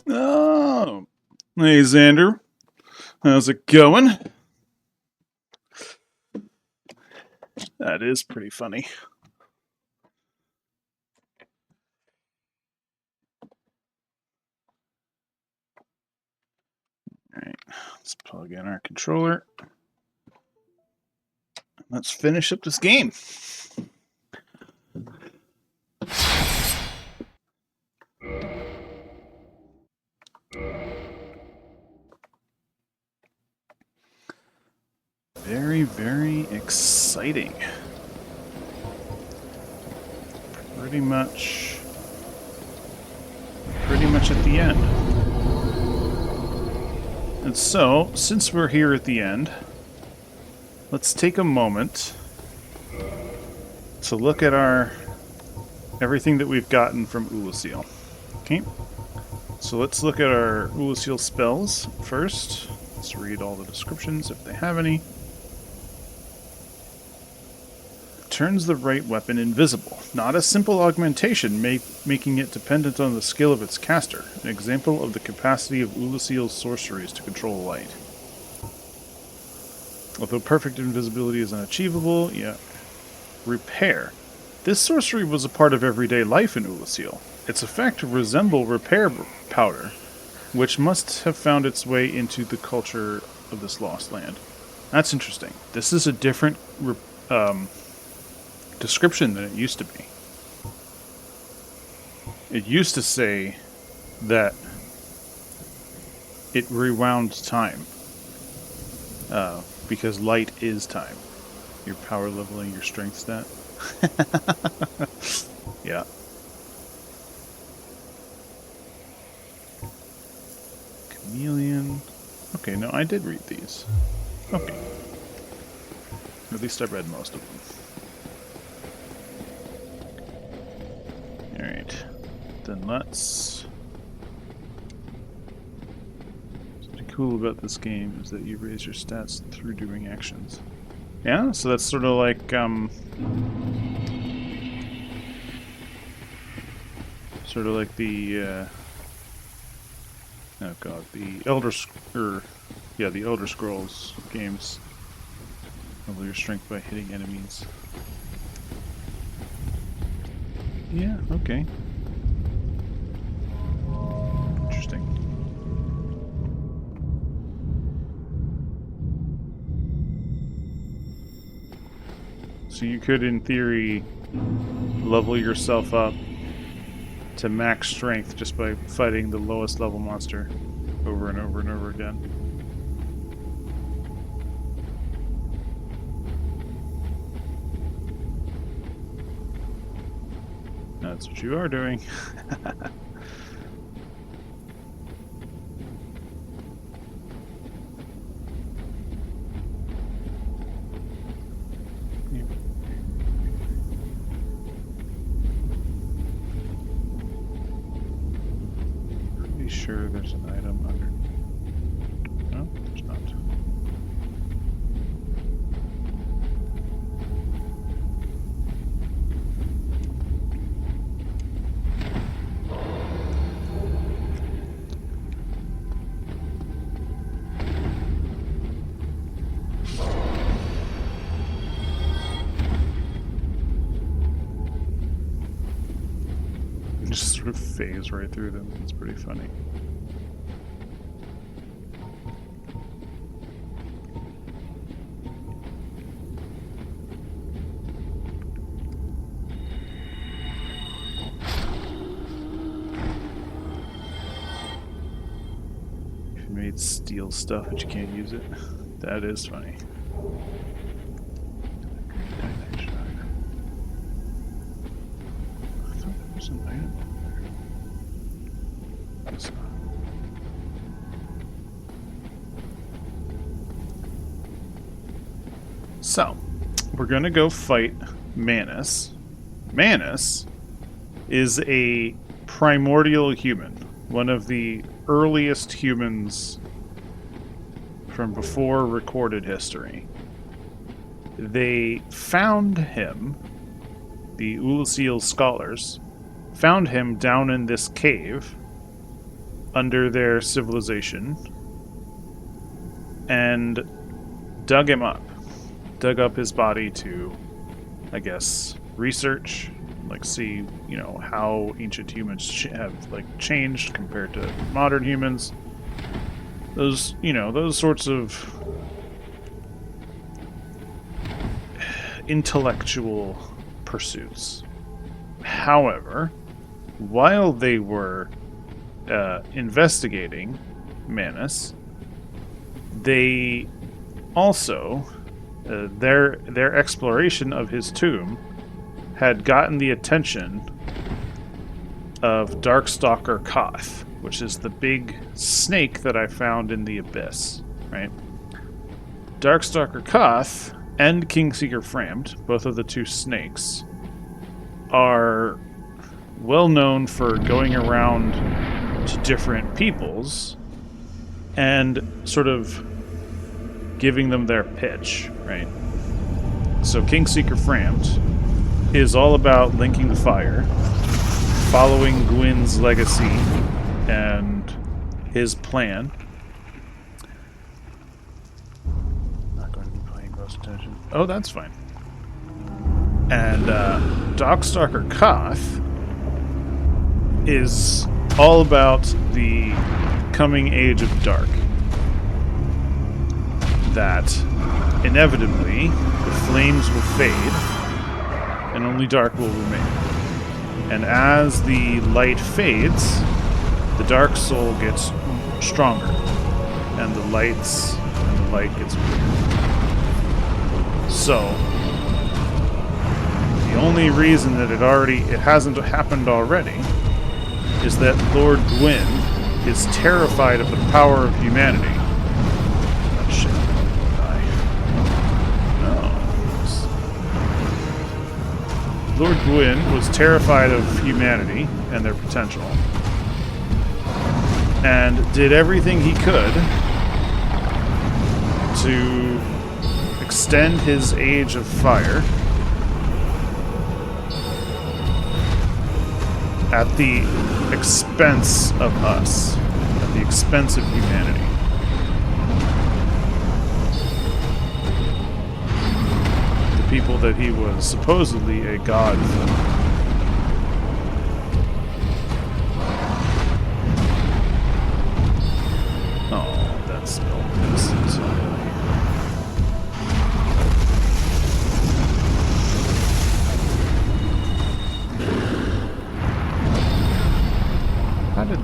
Oh, hey Xander, how's it going? That is pretty funny. All right, let's plug in our controller. Let's finish up this game. Very, very exciting. Pretty much at the end. And so, since we're here at the end, let's take a moment to look at our everything that we've gotten from Oolacile. Okay, so let's look at our Oolacile spells first. Let's read all the descriptions if they have any. Turns the right weapon invisible. Not a simple augmentation, making it dependent on the skill of its caster. An example of the capacity of Oolacile's sorceries to control light. Although perfect invisibility is unachievable, Repair. This sorcery was a part of everyday life in Oolacile. Its effect resembled repair powder, which must have found its way into the culture of this lost land. That's interesting. This is a different description than it used to be. It used to say that it rewound time, because light is time. Your power leveling, your strength stat. Yeah. Chameleon. Okay, no, I did read these. Okay. At least I read most of them. Alright. Then let's... What's pretty cool about this game is that you raise your stats through doing actions. Yeah, so that's sort of like, sort of like the, oh god, the the Elder Scrolls games. Level your strength by hitting enemies. Yeah, okay. Interesting. So you could, in theory, level yourself up to max strength just by fighting the lowest level monster over and over and over again. That's what you are doing. Pretty sure there's an item under. No, there's not. Just sort of phase right through them. It's pretty funny. You made steel stuff, but you can't use it. That is funny. So, we're gonna go fight Manus. Manus is a primordial human, one of the earliest humans from before recorded history. They found him, the Oolacile scholars, found him down in this cave under their civilization and dug him up. Dug up his body to, I guess, research, like see, you know, how ancient humans have like changed compared to modern humans. Those, you know, those sorts of intellectual pursuits. However, while they were investigating Manus, they also their exploration of his tomb had gotten the attention of Darkstalker Koth, which is the big snake that I found in the abyss, right? Darkstalker Koth and Kingseeker Framd, both of the two snakes, are well known for going around to different peoples and sort of giving them their pitch, right? So Kingseeker Framd is all about linking the fire, following Gwyn's legacy and his plan. Not going to be paying close attention. Oh, that's fine. And Darkstalker Koth is all about the coming age of dark. That inevitably the flames will fade and only dark will remain. And as the light fades, the dark soul gets stronger, and the light gets weaker. So the only reason that it hasn't happened already is that Lord Gwyn is terrified of the power of humanity. Oh, shit. No. Lord Gwyn was terrified of humanity and their potential, and did everything he could to extend his age of fire at the expense of us, at the expense of humanity. The people that he was supposedly a god for. Oh, that spell pisses. How did...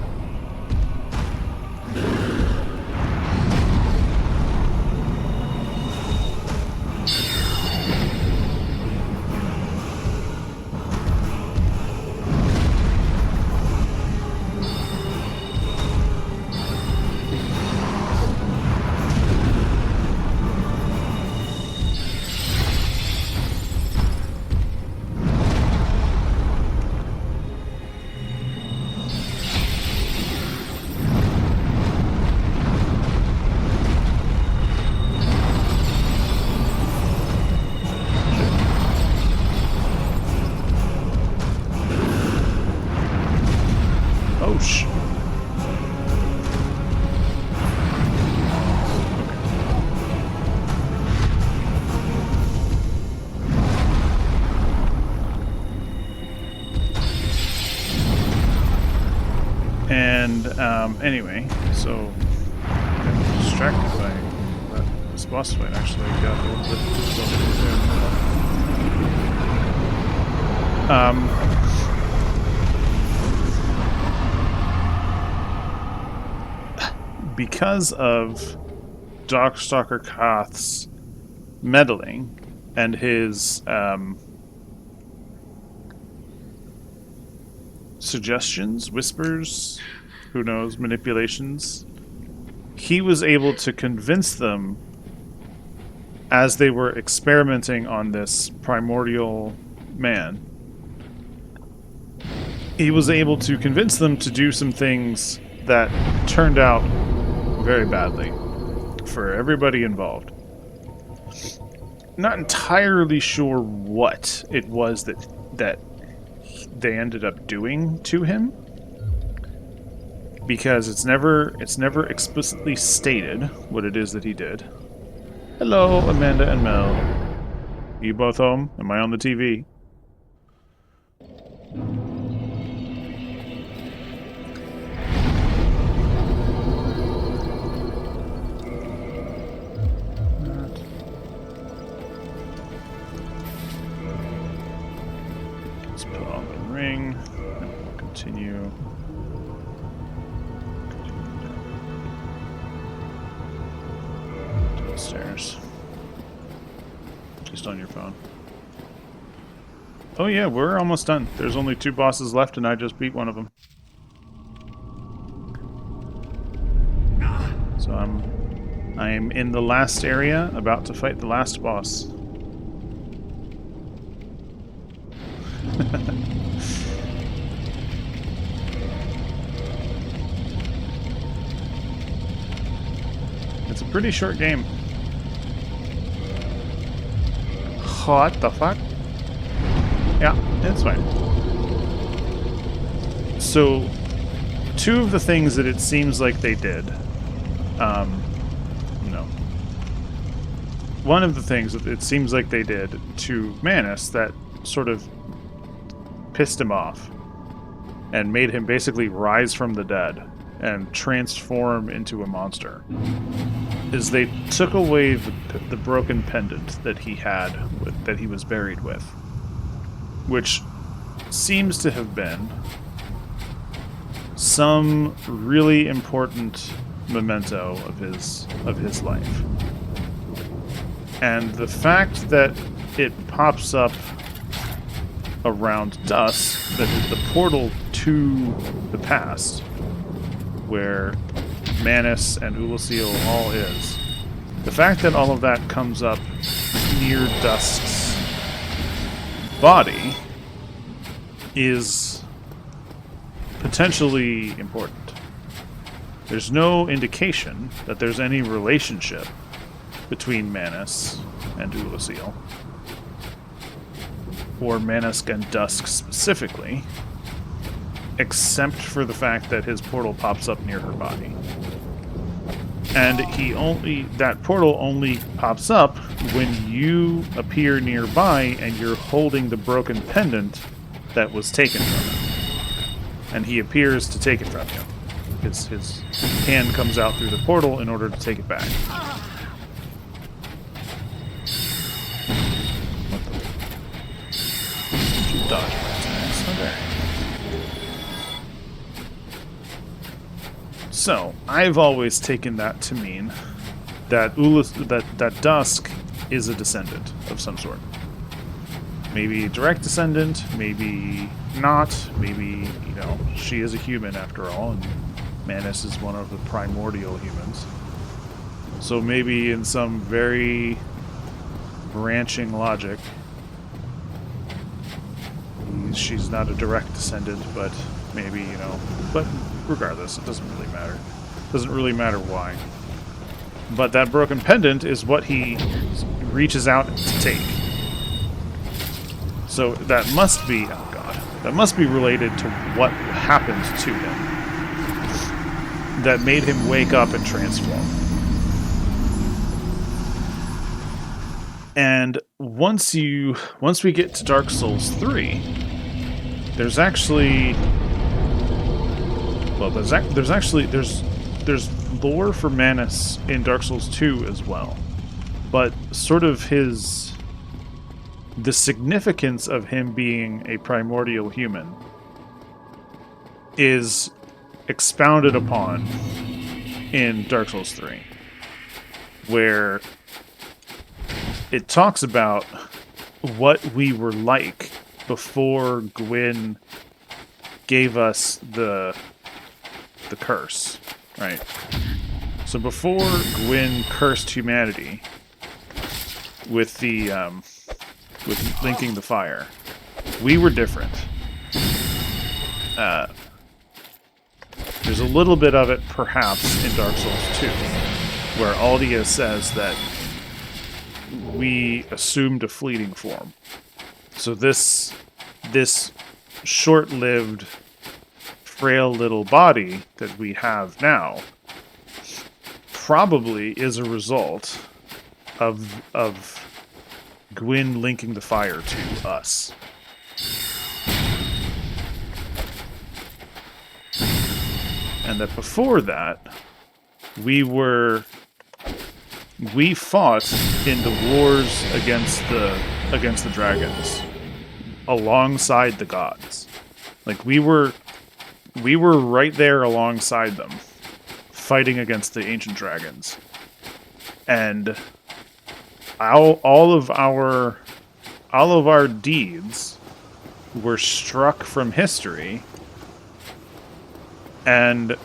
Oh, shit. And, anyway, so I got distracted by this boss fight. Actually, I got a little bit because of Darkstalker Koth's meddling and his suggestions, whispers, who knows, manipulations, he was able to convince them, as they were experimenting on this primordial man, he was able to convince them to do some things that turned out very badly for everybody involved. Not entirely sure what it was that they ended up doing to him, because it's never explicitly stated what it is that he did. Hello, Amanda and Mel. You both home? Am I on the TV? Let's put on the ring, and we'll continue. Downstairs. Just on your phone. Oh yeah, we're almost done. There's only 2 bosses left and I just beat one of them. So I'm in the last area, about to fight the last boss. It's a pretty short game. What the fuck? Yeah, it's fine. So, 2 of the things that it seems like they did, no. One of the things that it seems like they did to Manus that sort of pissed him off and made him basically rise from the dead and transform into a monster is they took away the broken pendant that he had, that he was buried with, which seems to have been some really important memento of his life. And the fact that it pops up around dusk, that the portal to the past, where Manus and Oolacile all is, the fact that all of that comes up near Dusk's body is potentially important. There's no indication that there's any relationship between Manus and Oolacile, or Manus and Dusk specifically, except for the fact that his portal pops up near her body. And that portal only pops up when you appear nearby and you're holding the broken pendant that was taken from him. And he appears to take it from you. His hand comes out through the portal in order to take it back. What the? Did you dodge my attacks? Okay. So, I've always taken that to mean that that Dusk is a descendant of some sort. Maybe a direct descendant, maybe not, maybe, she is a human after all, and Manus is one of the primordial humans. So maybe in some very branching logic, she's not a direct descendant, but maybe, but regardless, it doesn't really matter. It doesn't really matter why. But that broken pendant is what he reaches out to take. So that must be, oh god, that must be related to what happened to him that made him wake up and transform. And once we get to Dark Souls 3, there's actually, well, there's lore for Manus in Dark Souls 2 as well, but sort of the significance of him being a primordial human is expounded upon in Dark Souls 3, where it talks about what we were like before Gwyn gave us the curse, right? So before Gwyn cursed humanity with with linking the fire, we were different. There's a little bit of it, perhaps, in Dark Souls 2, where Aldia says that we assumed a fleeting form. So this short-lived frail little body that we have now probably is a result of Gwyn linking the fire to us. And that before that, we fought in the wars against the dragons alongside the gods. Like we were right there alongside them, fighting against the ancient dragons. And all of our deeds were struck from history, and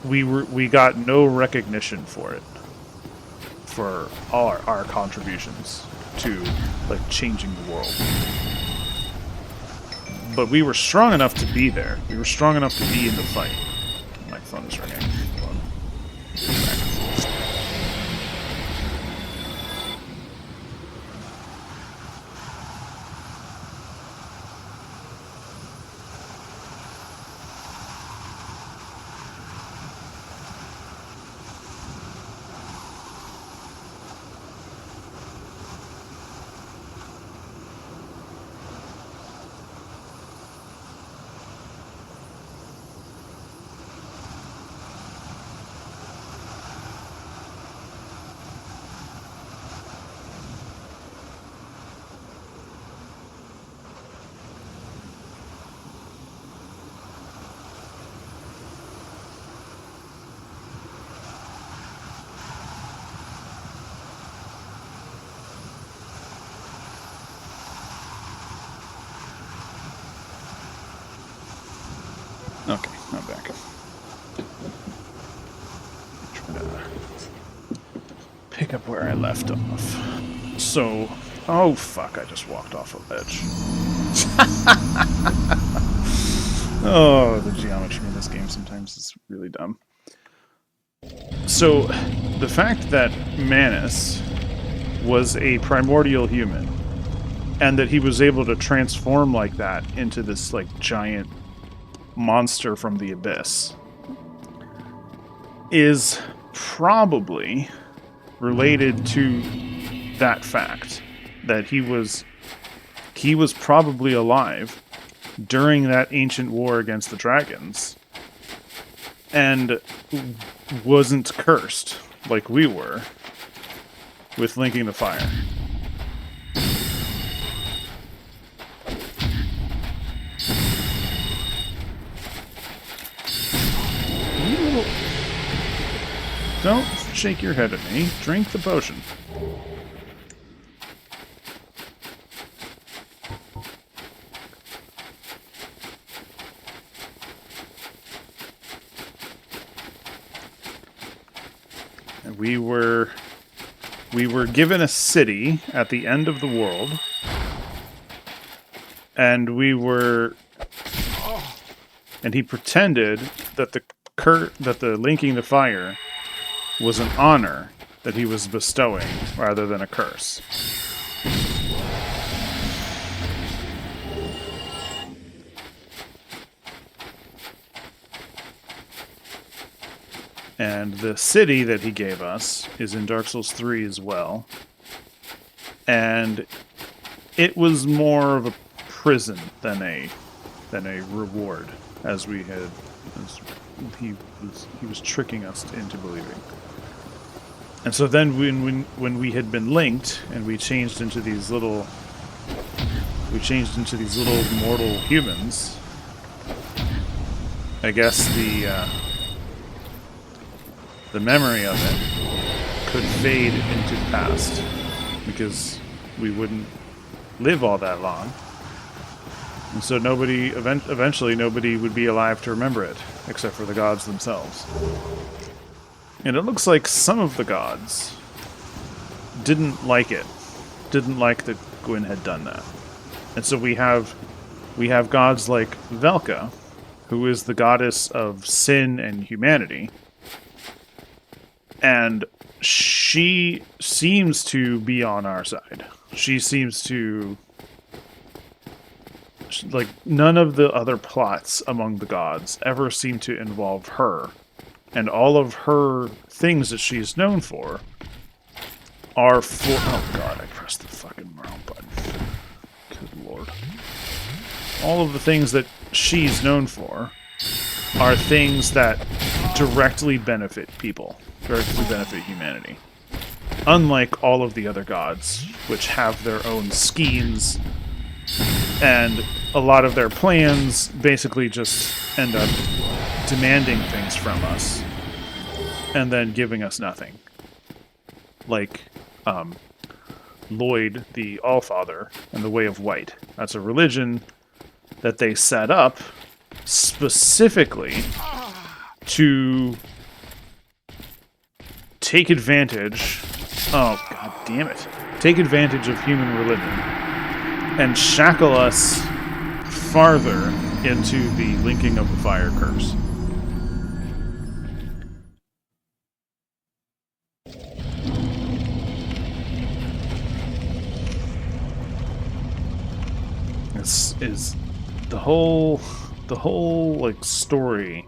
we got no recognition for it, for our contributions to like changing the world. But we were strong enough to be there. We were strong enough to be in the fight. My phone is ringing. Hold on. Okay, I'm back. Try to pick up where I left off. So, oh fuck, I just walked off a ledge. Oh, the geometry in this game sometimes is really dumb. So, the fact that Manus was a primordial human, and that he was able to transform like that into this like giant monster from the abyss is probably related to that fact that he was probably alive during that ancient war against the dragons and wasn't cursed like we were with linking the fire. Don't shake your head at me. Drink the potion. And we were given a city at the end of the world. And and he pretended that the linking the fire was an honor that he was bestowing rather than a curse. And the city that he gave us is in Dark Souls 3 as well. And it was more of a prison than a reward, as he was tricking us into believing. And so then when we had been linked and we changed into these little mortal humans, I guess the memory of it could fade into the past because we wouldn't live all that long. And so eventually nobody would be alive to remember it, except for the gods themselves. And it looks like some of the gods didn't like it. Didn't like that Gwyn had done that. And so we have gods like Velka, who is the goddess of sin and humanity. And she seems to be on our side. She seems to like, none of the other plots among the gods ever seem to involve her. And all of her things that she's known for are for... Oh god, I pressed the fucking wrong button. Good lord. All of the things that she's known for are things that directly benefit people. Directly benefit humanity. Unlike all of the other gods, which have their own schemes, and a lot of their plans basically just end up demanding things from us, and then giving us nothing. Like, Lloyd, the Allfather, and the Way of White. That's a religion that they set up specifically to take advantage... Oh, god damn it. Take advantage of human religion and shackle us farther into the linking of the fire curse. This is the whole like story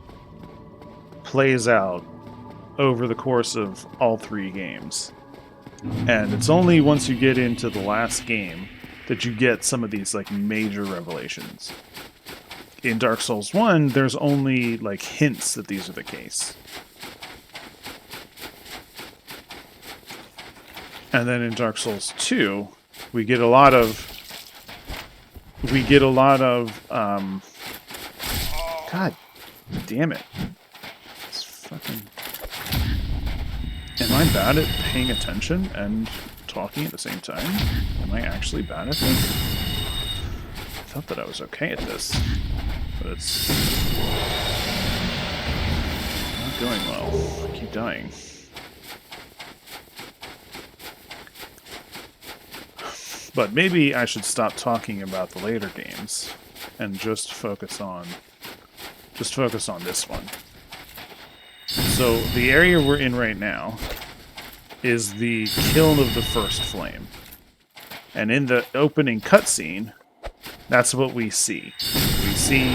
plays out over the course of all 3 games. And it's only once you get into the last game that you get some of these like major revelations. In Dark Souls 1, there's only like hints that these are the case. And then in Dark Souls 2, we get a lot of God damn it. It's fucking... Am I bad at paying attention and talking at the same time? Am I actually bad at this? I thought that I was okay at this, but it's not going well. I keep dying. But maybe I should stop talking about the later games and just focus on this one. So the area we're in right now is the Kiln of the First Flame. And in the opening cutscene, that's what we see. We see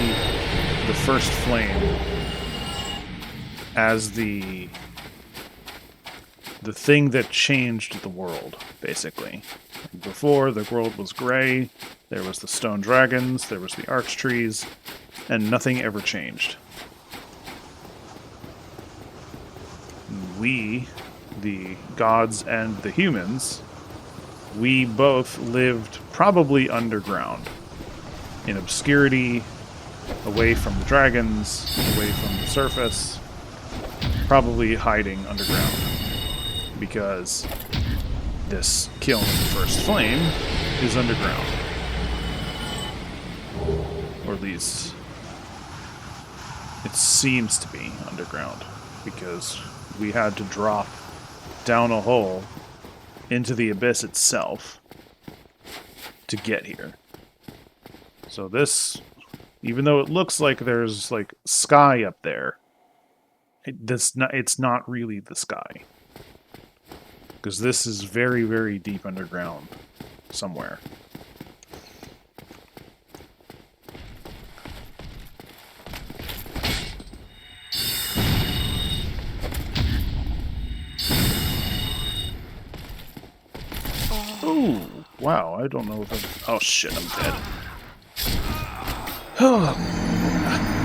the First Flame as the thing that changed the world, basically. Before, the world was gray, there was the stone dragons, there was the arch trees, and nothing ever changed. We, the gods and the humans, we both lived probably underground, in obscurity, away from the dragons, away from the surface, probably hiding underground, because this Kiln of the First Flame is underground. Or at least it seems to be underground, because we had to drop down a hole into the abyss itself to get here. So this, even though it looks like there's like sky up there, it's not really the sky. Because this is very, very deep underground somewhere. Oh, wow, I don't know if oh shit, I'm dead.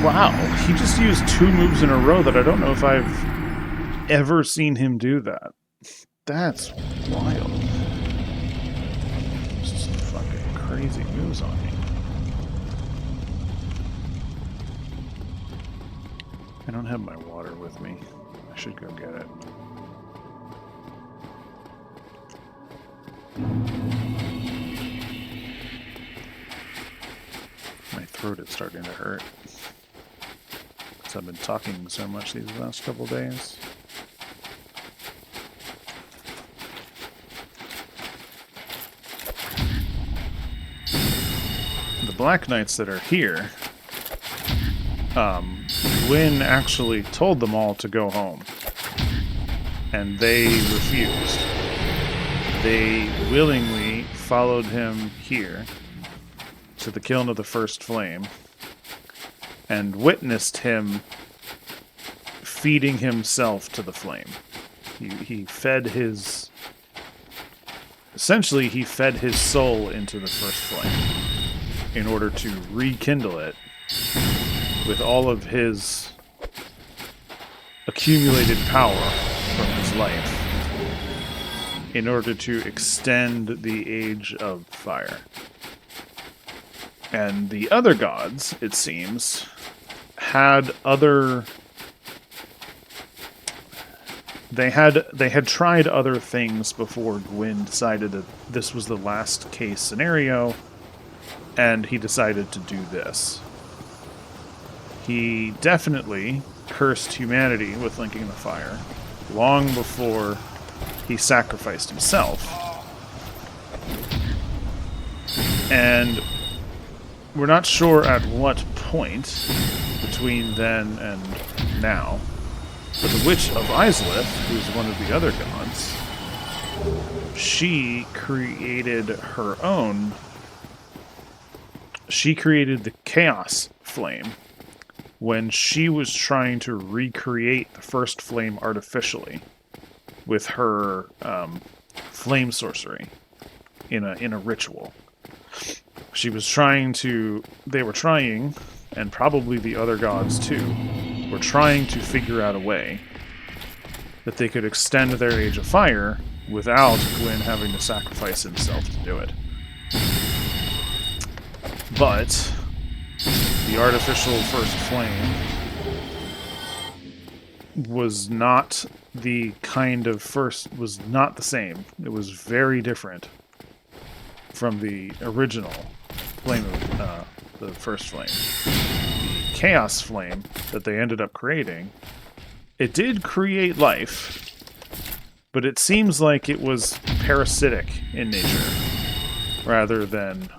Wow, he just used 2 moves in a row that I don't know if I've ever seen him do that. That's wild. Just some fucking crazy moves on me. I don't have my water with me. I should go get it. My throat is starting to hurt. Because I've been talking so much these last couple days. The Black Knights that are here, Gwyn actually told them all to go home. And they refused. They willingly followed him here to the kiln of the first flame and witnessed him feeding himself to the flame. He fed his... Essentially, he fed his soul into the first flame in order to rekindle it with all of his accumulated power from his life in order to extend the age of fire. And the other gods, it seems, had other... They had tried other things before Gwyn decided that this was the last case scenario, and he decided to do this. He definitely cursed humanity with linking the fire long before he sacrificed himself. And we're not sure at what point between then and now, but the Witch of Izalith, who's one of the other gods, she created her own... She created the Chaos Flame when she was trying to recreate the first flame artificially with her flame sorcery in a ritual. She was trying to... They were trying, and probably the other gods too, were trying to figure out a way that they could extend their Age of Fire without Gwyn having to sacrifice himself to do it. But the artificial first flame was not the kind of first... was not the same. It was very different from the original flame of the first flame. The Chaos Flame that they ended up creating, it did create life, but it seems like it was parasitic in nature rather than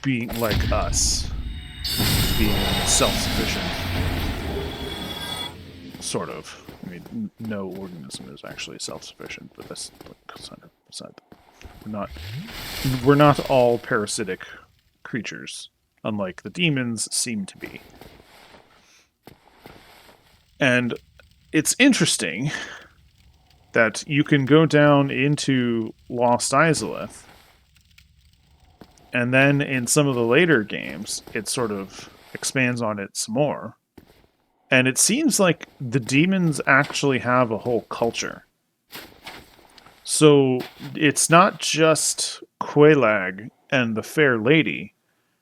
being like us, being self-sufficient. Sort of. I mean, no organism is actually self-sufficient, but that's beside. We're not all parasitic creatures, unlike the demons seem to be. And it's interesting that you can go down into Lost Izalith, and then in some of the later games, it sort of expands on it some more. And it seems like the demons actually have a whole culture. So it's not just Quelaag and the Fair Lady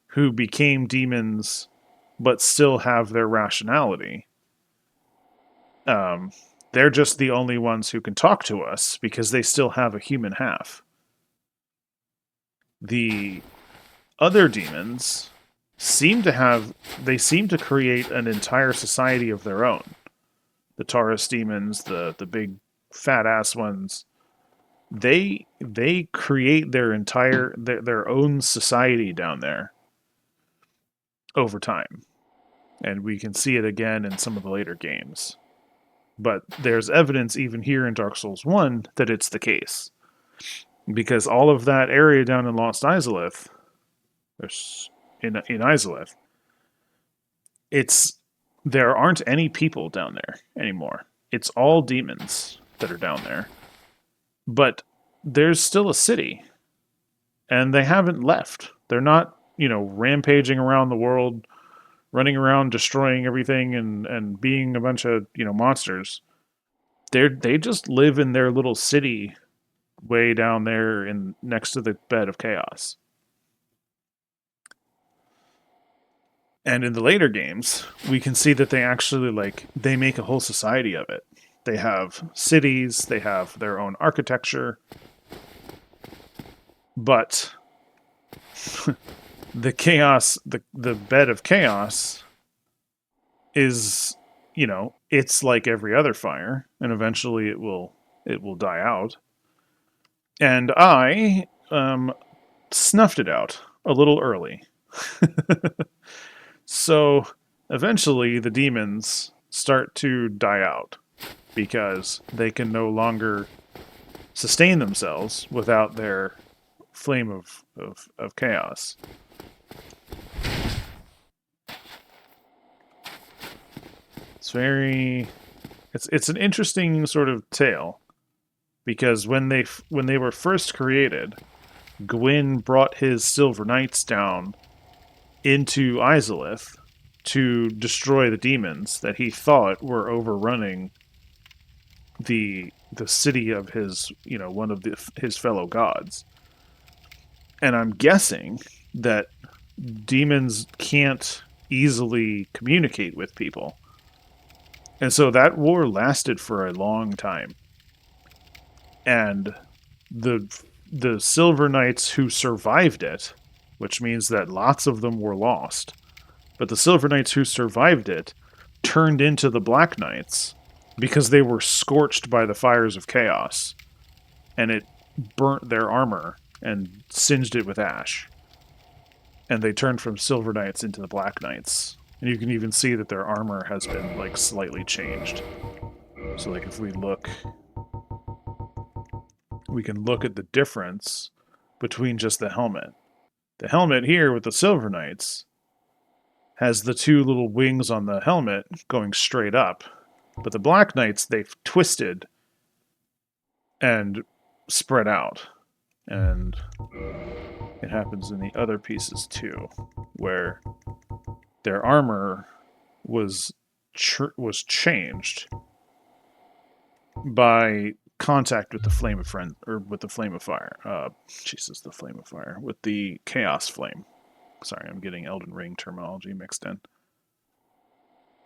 who became demons but still have their rationality. They're just the only ones who can talk to us because they still have a human half. The other demons seem to create an entire society of their own. The Taurus demons, the big fat ass ones, they create their entire their own society down there over time. And we can see it again in some of the later games. But there's evidence even here in Dark Souls 1 that it's the case. Because all of that area down in Lost Izalith, in Izalith, there aren't any people down there anymore. It's all demons that are down there. But there's still a city. And they haven't left. They're not, rampaging around the world, running around destroying everything and being a bunch of, monsters. They just live in their little city way down there next to the bed of chaos. And in the later games, we can see that they actually they make a whole society of it. They have cities, they have their own architecture. But the chaos, the bed of chaos is, it's like every other fire, and eventually it will die out. And I snuffed it out a little early. So eventually the demons start to die out because they can no longer sustain themselves without their flame of chaos. It's an interesting sort of tale, because when they were first created, Gwyn brought his Silver Knights down into Izalith to destroy the demons that he thought were overrunning the city of his, one of his fellow gods. And I'm guessing that demons can't easily communicate with people. And so that war lasted for a long time. And the Silver Knights who survived it, which means that lots of them were lost, but the Silver Knights who survived it turned into the Black Knights because they were scorched by the fires of chaos, and it burnt their armor and singed it with ash. And they turned from Silver Knights into the Black Knights. And you can even see that their armor has been, like, slightly changed. So, like, if we look, we can look at the difference between just the helmet. The helmet here with the Silver Knights has the two little wings on the helmet going straight up. But the Black Knights, they've twisted and spread out. And it happens in the other pieces too, where their armor was changed by contact with the flame of with the flame of fire. The flame of fire with the chaos flame. Sorry, I'm getting Elden Ring terminology mixed in.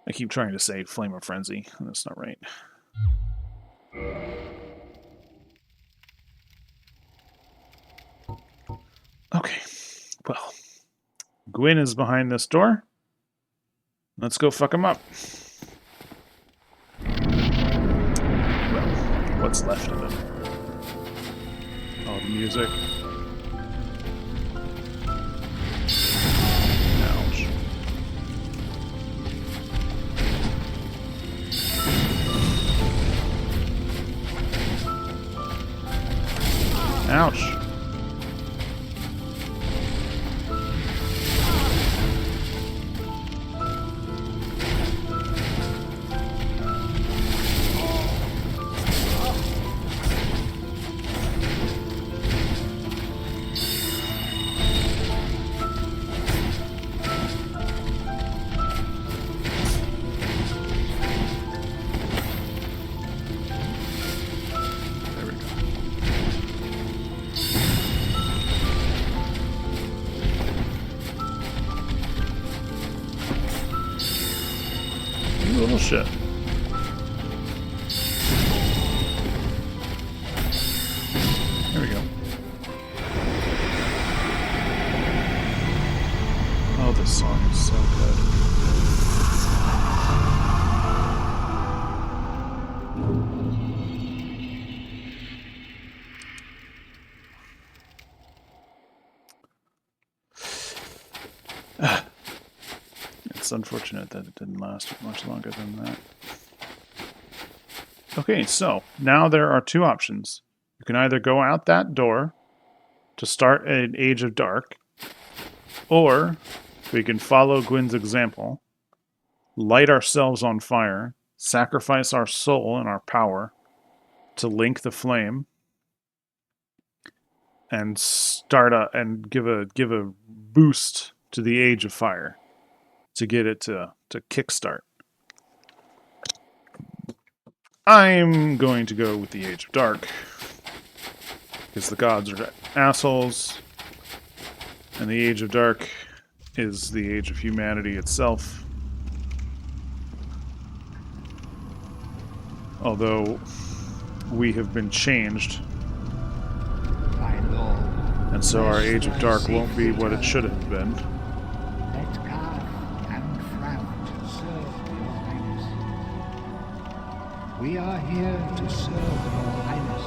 I keep trying to say flame of frenzy, and that's not right. Okay, well, Gwyn is behind this door. Let's go fuck him up. Well, what's left of him? Oh, the music. Ouch. Ouch. Little shit. There we go. Oh, this song is so good. It's unfortunate that it didn't last much longer than that. Okay, so now there are two options. You can either go out that door to start an Age of Dark, or we can follow Gwyn's example, light ourselves on fire, sacrifice our soul and our power to link the flame, and give a boost to the Age of Fire, to get it to kickstart. I'm going to go with the Age of Dark, because the gods are assholes, and the Age of Dark is the age of humanity itself. Although we have been changed, and so our Age of Dark won't be what it should have been. We are here to serve your highness.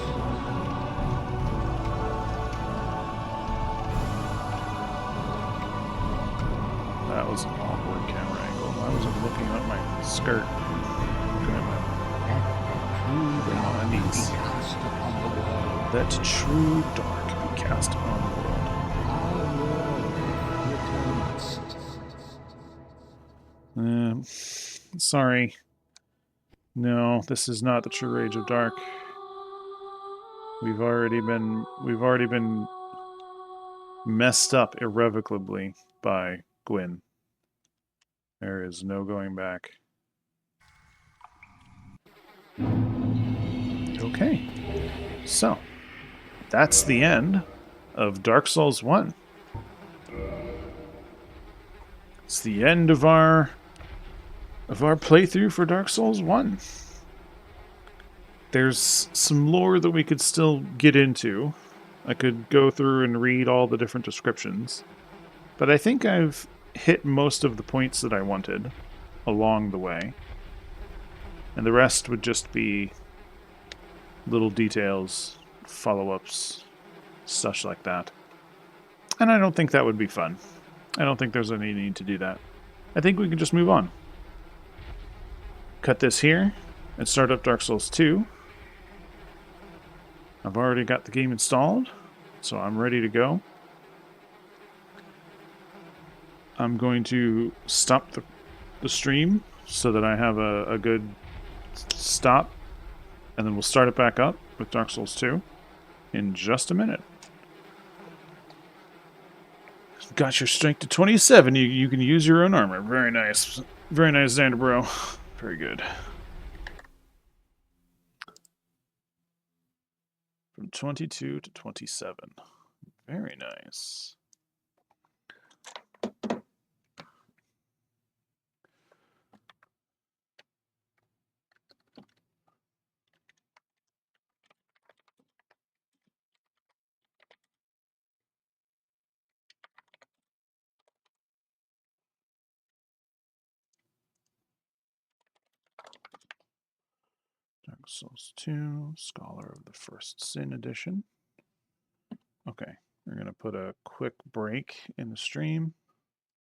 That was an awkward camera angle. I was looking up my skirt. Looking at my knees. Let true dark be cast upon the world. Sorry. No, this is not the true Rage of Dark. We've already been messed up irrevocably by Gwyn. There is no going back. Okay. So, that's the end of Dark Souls 1. It's the end of our playthrough for Dark Souls 1. There's some lore that we could still get into. I could go through and read all the different descriptions. But I think I've hit most of the points that I wanted along the way. And the rest would just be little details, follow-ups, such like that. And I don't think that would be fun. I don't think there's any need to do that. I think we can just move on. Cut this here and start up Dark Souls 2. I've already got the game installed, so I'm ready to go. I'm going to stop the stream so that I have a good stop, and then we'll start it back up with Dark Souls 2 in just a minute. Got your strength to 27. You can use your own armor. Very nice. Very nice, Xander bro. Very good. From 22 to 27. Very nice. Dark Souls 2, Scholar of the First Sin Edition. Okay, we're going to put a quick break in the stream.